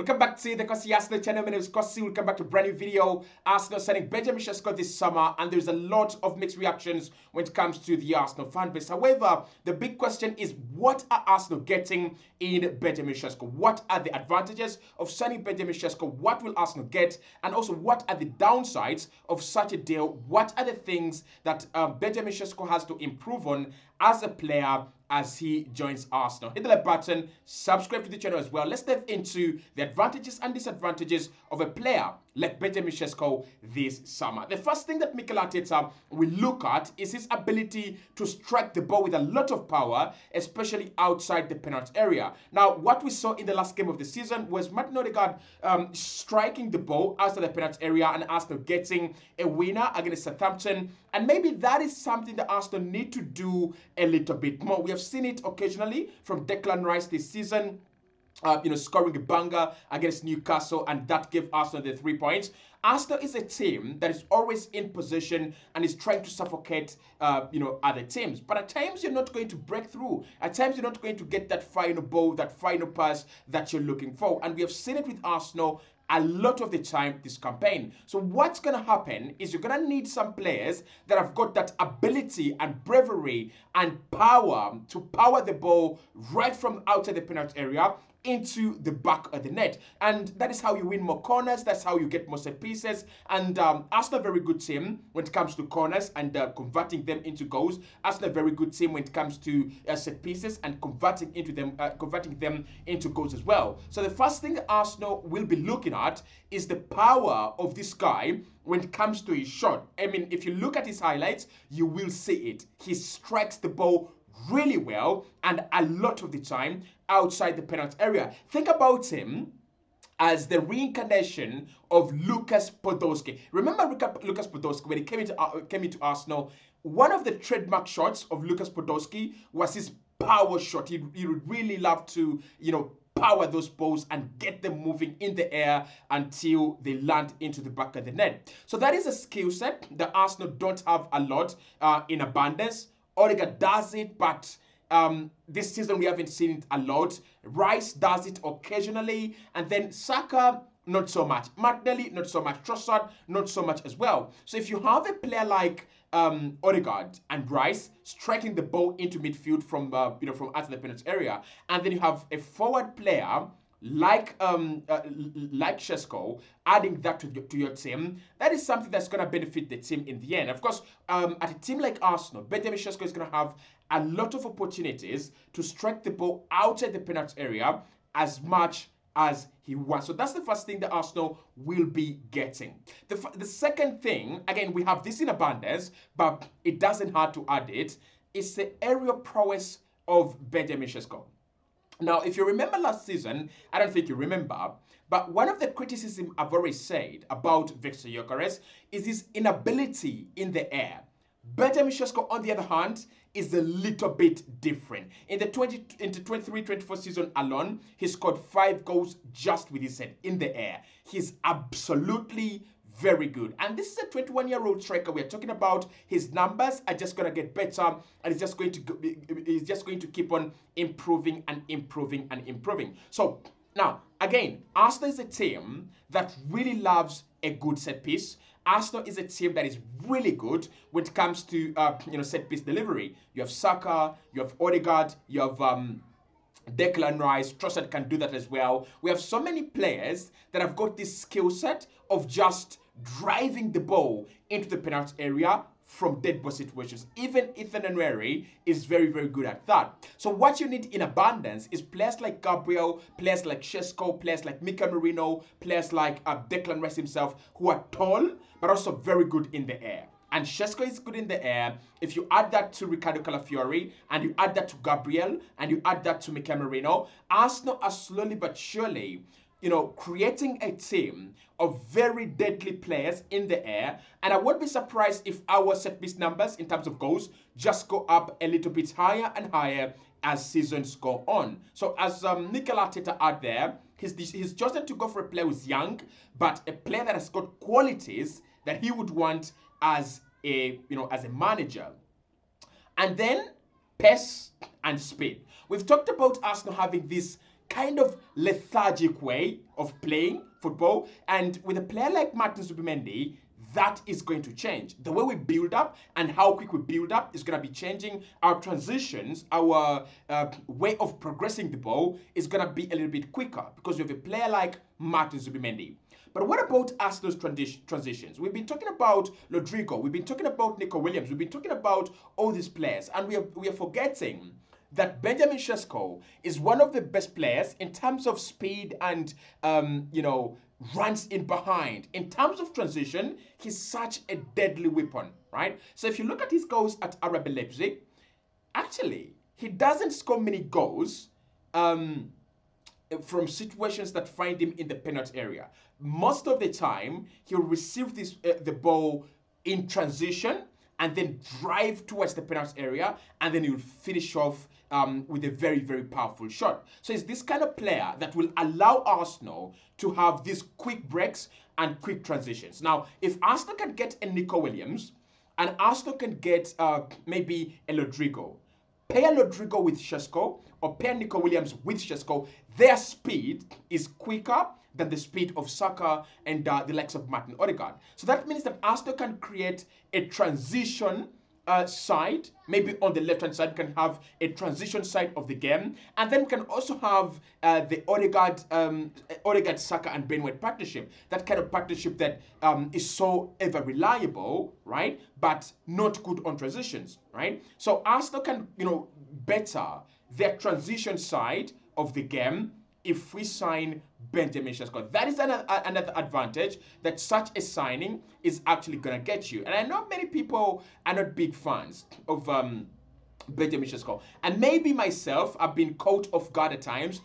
Welcome back to the Cossy Arsenal channel. My name is Cossy. Welcome back to a brand new video. Arsenal signing Benjamin Shesco this summer, and there's a lot of mixed reactions when it comes to the Arsenal fan base. However, the big question is, what are Arsenal getting in Benjamin Shesco? What are the advantages of signing Benjamin Shesco? What will Arsenal get? And also, what are the downsides of such a deal? What are the things that Benjamin Shesco has to improve on as a player as he joins Arsenal? Hit the like button, subscribe to the channel as well. Let's dive into the advantages and disadvantages of a player like Benjamin Shesco this summer. The first thing that Mikel Arteta will look at is his ability to strike the ball with a lot of power, especially outside the penalty area. Now, what we saw in the last game of the season was Martin Odegaard striking the ball outside the penalty area and Arsenal getting a winner against Southampton. And maybe that is something that Arsenal need to do a little bit more. We have seen it occasionally from Declan Rice this season. Scoring a banger against Newcastle, and that gave Arsenal the 3 points. Arsenal is a team that is always in possession and is trying to suffocate, other teams. But at times, you're not going to break through. At times, you're not going to get that final ball, that final pass that you're looking for. And we have seen it with Arsenal a lot of the time this campaign. So what's going to happen is you're going to need some players that have got that ability and bravery and power to power the ball right from outside the penalty area into the back of the net. And that is how you win more corners. That's how you get more set pieces. And Arsenal, a very good team when it comes to corners and converting them into goals. Arsenal, a very good team when it comes to set pieces and converting them into goals as well. So the first thing Arsenal will be looking at is the power of this guy when it comes to his shot. I mean, if you look at his highlights, you will see it. He strikes the ball really well and a lot of the time outside the penalty area. Think about him as the reincarnation of Lucas Podolski. Remember Lucas Podolski when he came into Arsenal? One of the trademark shots of Lucas Podolski was his power shot. He would really love to, power those balls and get them moving in the air until they land into the back of the net. So that is a skill set that Arsenal don't have a lot in abundance. Odegaard does it, but this season we haven't seen it a lot. Rice does it occasionally, and then Saka, not so much. Martinelli, not so much. Trossard, not so much as well. So if you have a player like Odegaard and Rice striking the ball into midfield from outside the penalty area, and then you have a forward player like Shesco, adding that to your team, that is something that's going to benefit the team in the end. Of course, at a team like Arsenal, Benjamin Shesco is going to have a lot of opportunities to strike the ball outside the penalty area as much as he wants. So that's the first thing that Arsenal will be getting. The second thing, again, we have this in abundance, but it doesn't hurt to add it, is the aerial prowess of Benjamin Shesco. Now, if you remember last season, I don't think you remember, but one of the criticisms I've already said about Victor Gyökeres is his inability in the air. Benjamin Shesco, on the other hand, is a little bit different. In the 23-24 season alone, he scored 5 goals just with his head in the air. He's absolutely very good. And this is a 21-year-old striker we're talking about. His numbers are just going to get better, and he's just going to keep on improving and improving and improving. So now, again, Arsenal is a team that really loves a good set piece. Arsenal is a team that is really good when it comes to set piece delivery. You have Saka, you have Odegaard, you have Declan Rice, Trossard can do that as well. We have so many players that have got this skill set of just driving the ball into the penalty area from dead ball situations. Even Ethan Nwaneri is very, very good at that. So what you need in abundance is players like Gabriel, players like Shesco, players like Mika Merino, players like Declan Rice himself, who are tall, but also very good in the air. And Shesco is good in the air. If you add that to Ricardo Calafiori, and you add that to Gabriel, and you add that to Mika Merino, Arsenal are slowly but surely creating a team of very deadly players in the air. And I won't be surprised if our set piece numbers in terms of goals just go up a little bit higher and higher as seasons go on. So as Mikel Arteta out there, he's chosen to go for a player who's young, but a player that has got qualities that he would want as a manager. And then pace and speed. We've talked about Arsenal having this kind of lethargic way of playing football. And with a player like Martin Zubimendi, that is going to change. The way we build up and how quick we build up is going to be changing. Our transitions, our way of progressing the ball is going to be a little bit quicker because we have a player like Martin Zubimendi. But what about Arsenal's transitions? We've been talking about Rodrigo, we've been talking about Nico Williams, we've been talking about all these players, and we are forgetting that Benjamin Shesco is one of the best players in terms of speed and, runs in behind. In terms of transition, he's such a deadly weapon, right? So if you look at his goals at RB Leipzig, actually, he doesn't score many goals from situations that find him in the penalty area. Most of the time, he'll receive the ball in transition and then drive towards the penalty area, and then he'll finish off with a very, very powerful shot. So it's this kind of player that will allow Arsenal to have these quick breaks and quick transitions. Now, if Arsenal can get a Nico Williams, and Arsenal can get maybe a Rodrigo, pair Rodrigo with Shesco, or pair Nico Williams with Shesco, their speed is quicker than the speed of Saka and the likes of Martin Odegaard. So that means that Arsenal can create a transition side, maybe on the left-hand side, we can have a transition side of the game, and then we can also have the Odegaard, Saka, and Ben White partnership. That kind of partnership that is so ever reliable, right? But not good on transitions, right? So Arsenal can, better their transition side of the game if we sign Benjamin Shesco. That is another advantage that such a signing is actually going to get you. And I know many people are not big fans of Benjamin Shesco. And maybe myself, I've been caught off guard at times,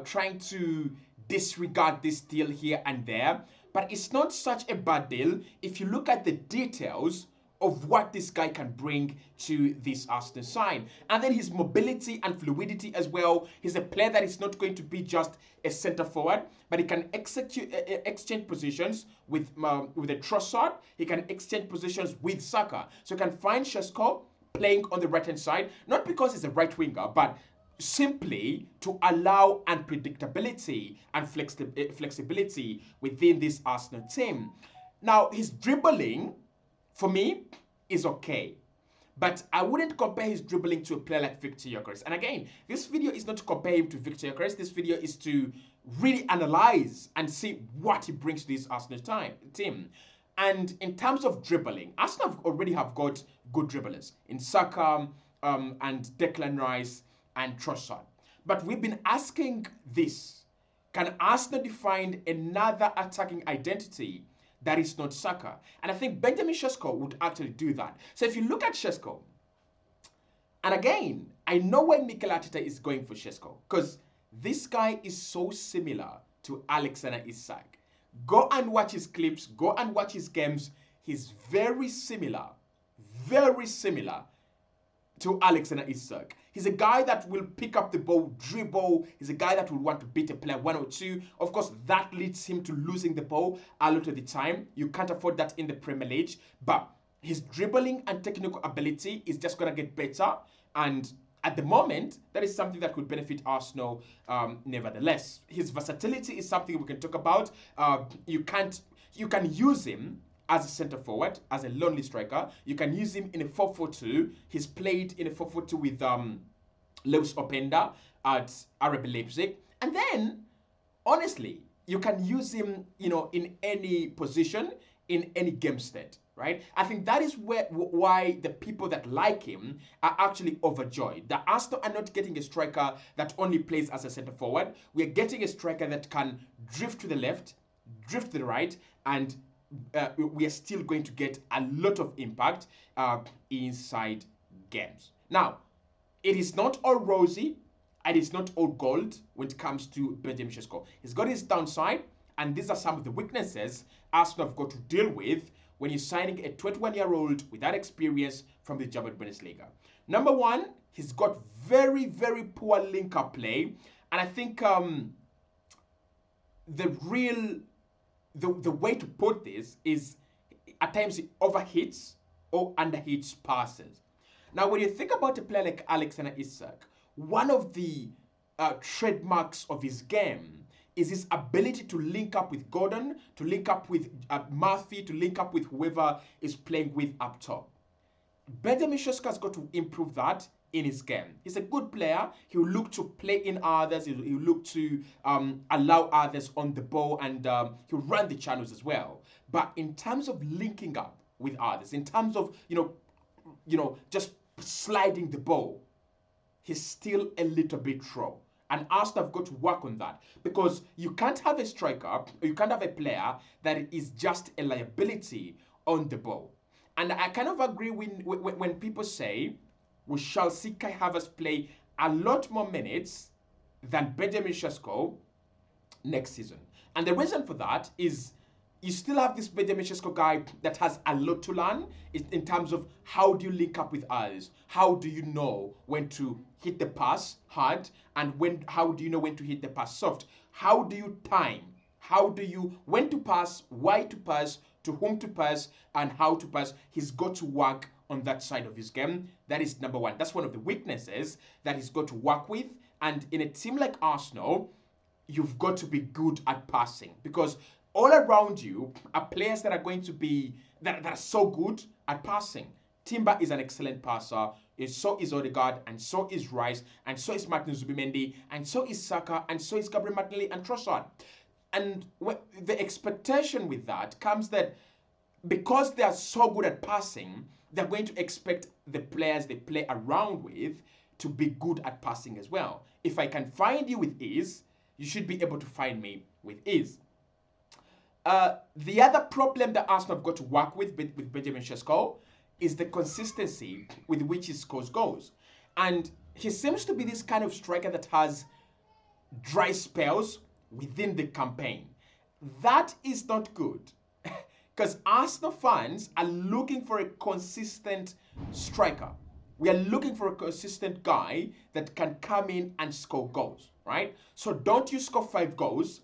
trying to disregard this deal here and there. But it's not such a bad deal if you look at the details of what this guy can bring to this Arsenal side. And then his mobility and fluidity as well. He's a player that is not going to be just a center forward, but he can exchange positions with a Trossard. He can exchange positions with Saka. So you can find Shesco playing on the right-hand side, not because he's a right winger, but simply to allow unpredictability and flexibility within this Arsenal team. Now, his dribbling, for me, is okay. But I wouldn't compare his dribbling to a player like Victor Gyökeres. And again, this video is not to compare him to Victor Gyökeres. This video is to really analyze and see what he brings to this Arsenal team. And in terms of dribbling, Arsenal already have got good dribblers in Saka and Declan Rice and Trossard. But we've been asking this. Can Arsenal define another attacking identity that is not Saka? And I think Benjamin Shesco would actually do that. So if you look at Shesco, and again, I know where Mikel Arteta is going for Shesco, because this guy is so similar to Alexander Isak. Go and watch his clips, go and watch his games. He's very similar to Alexander Isak. He's a guy that will pick up the ball, dribble. He's a guy that will want to beat a player 1 or 2. Of course, that leads him to losing the ball a lot of the time. You can't afford that in the Premier League. But his dribbling and technical ability is just going to get better. And at the moment, that is something that could benefit Arsenal nevertheless. His versatility is something we can talk about. You can use him as a center forward, as a lonely striker. You can use him in a 4-4-2. He's played in a 4-4-2 with Lewis Openda at RB Leipzig. And then, honestly, you can use him, in any position, in any game state, right? I think that is why the people that like him are actually overjoyed. The Arsenal are not getting a striker that only plays as a center forward. We are getting a striker that can drift to the left, drift to the right, and we are still going to get a lot of impact inside games. Now, it is not all rosy and it's not all gold when it comes to Benjamin Shesco. He's got his downside, and these are some of the weaknesses Arsenal have got to deal with when you're signing a 21-year-old without experience from the German Bundesliga. Number one, he's got very, very poor link-up play, and I think the way to put this is at times he overhits or underhits passes. Now, when you think about a player like Alexander Isak, one of the trademarks of his game is his ability to link up with Gordon, to link up with Murphy, to link up with whoever is playing with up top. Benjamin Shesco has got to improve that in his game. He's a good player. He'll look to play in others. He'll look to allow others on the ball, and he'll run the channels as well. But in terms of linking up with others, in terms of just sliding the ball, he's still a little bit raw. And Arsenal have got to work on that, because you can't have a striker, or you can't have a player that is just a liability on the ball. And I kind of agree when people say we shall see Kai Havertz play a lot more minutes than Benjamin Shesco next season. And the reason for that is you still have this Benjamin Shesco guy that has a lot to learn in terms of how do you link up with others? How do you know when to hit the pass hard, and how do you know when to hit the pass soft? How do you time? When to pass, why to pass, to whom to pass, and how to pass? He's got to work on that side of his game. That is number one. That's one of the weaknesses that he's got to work with. And in a team like Arsenal, you've got to be good at passing, because all around you are players that are going to be that are so good at passing. Timber is an excellent passer, so is Odegaard, and so is Rice, and so is Martin Zubimendi, and so is Saka, and so is Gabriel Martinelli and Trossard. And the expectation with that comes that because they are so good at passing, they're going to expect the players they play around with to be good at passing as well. If I can find you with ease, you should be able to find me with ease. The other problem that Arsenal have got to work with Benjamin Shesco is the consistency with which he scores goals. And he seems to be this kind of striker that has dry spells within the campaign. That is not good, because Arsenal fans are looking for a consistent striker. We are looking for a consistent guy that can come in and score goals, right? So don't you score 5 goals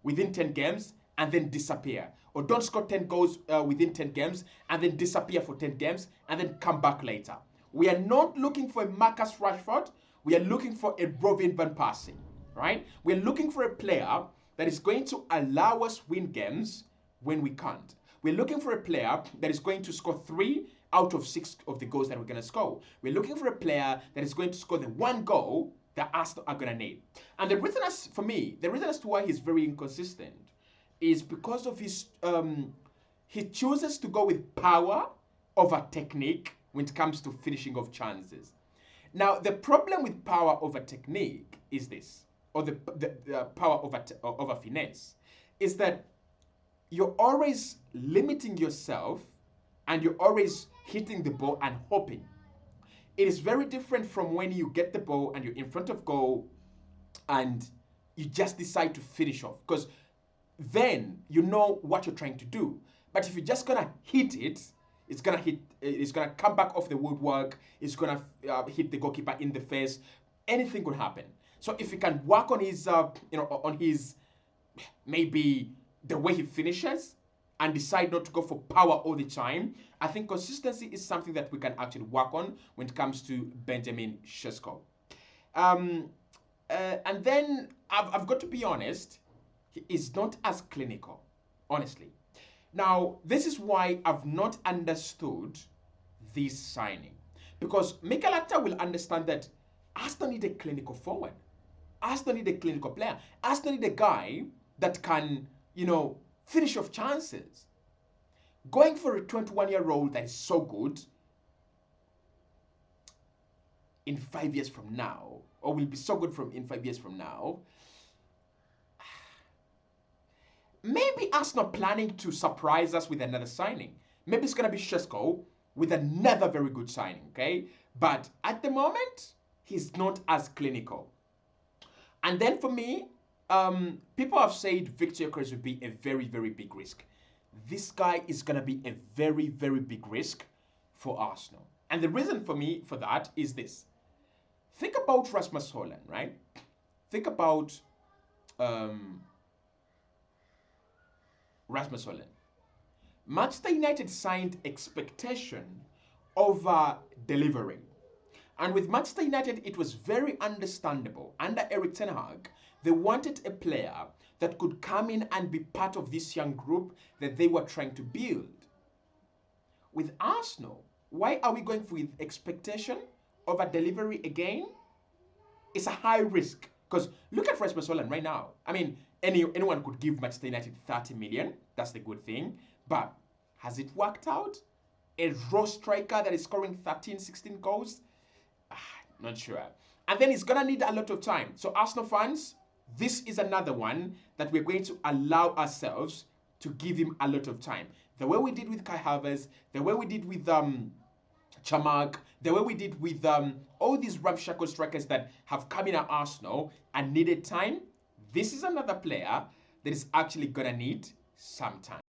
within 10 games and then disappear. Or don't score 10 goals within 10 games and then disappear for 10 games and then come back later. We are not looking for a Marcus Rashford. We are looking for a Robin van Persie, right? We are looking for a player that is going to allow us win games when we can't. We're looking for a player that is going to score 3 out of 6 of the goals that we're going to score. We're looking for a player that is going to score the 1 goal that Arsenal are going to need. And the reason as to why he's very inconsistent is because of his, he chooses to go with power over technique when it comes to finishing off chances. Now, the problem with power over technique is this, or the power over finesse, is that you're always limiting yourself and you're always hitting the ball and hoping. It is very different from when you get the ball and you're in front of goal and you just decide to finish off, because then you know what you're trying to do. But if you're just gonna hit it, it's gonna come back off the woodwork, it's gonna hit the goalkeeper in the face, anything could happen. So if you can work on his on his maybe the way he finishes and decide not to go for power all the time, I think consistency is something that we can actually work on when it comes to Benjamin Shesco. And then I've got to be honest, he is not as clinical, honestly. Now, this is why I've not understood this signing. Because Mikel Arteta will understand that Arsenal need a clinical forward. Arsenal need a clinical player. Arsenal need a guy that can, finish off chances. Going for a 21-year-old that is so good in 5 years from now, or will be so good in 5 years from now, maybe Arsenal planning to surprise us with another signing. Maybe it's going to be Shesco with another very good signing, okay? But at the moment, he's not as clinical. And then for me, people have said Victor Gyokeres would be a very, very big risk. This guy is going to be a very, very big risk for Arsenal. And the reason for me for that is this. Think about Rasmus Højlund, right? Think about Rasmus Højlund. Manchester United signed expectation over delivery. And with Manchester United, it was very understandable. Under Eric Ten Hag, they wanted a player that could come in and be part of this young group that they were trying to build. With Arsenal, why are we going with expectation over delivery again? It's a high risk. Because look at Rasmus Holland right now. I mean, anyone could give Manchester United 30 million. That's the good thing. But has it worked out? A raw striker that is scoring 13, 16 goals? Not sure. And then it's going to need a lot of time. So Arsenal fans, this is another one that we're going to allow ourselves to give him a lot of time. The way we did with Kai Havertz, the way we did with Chamak, the way we did with all these ramshackle strikers that have come in at Arsenal and needed time, this is another player that is actually going to need some time.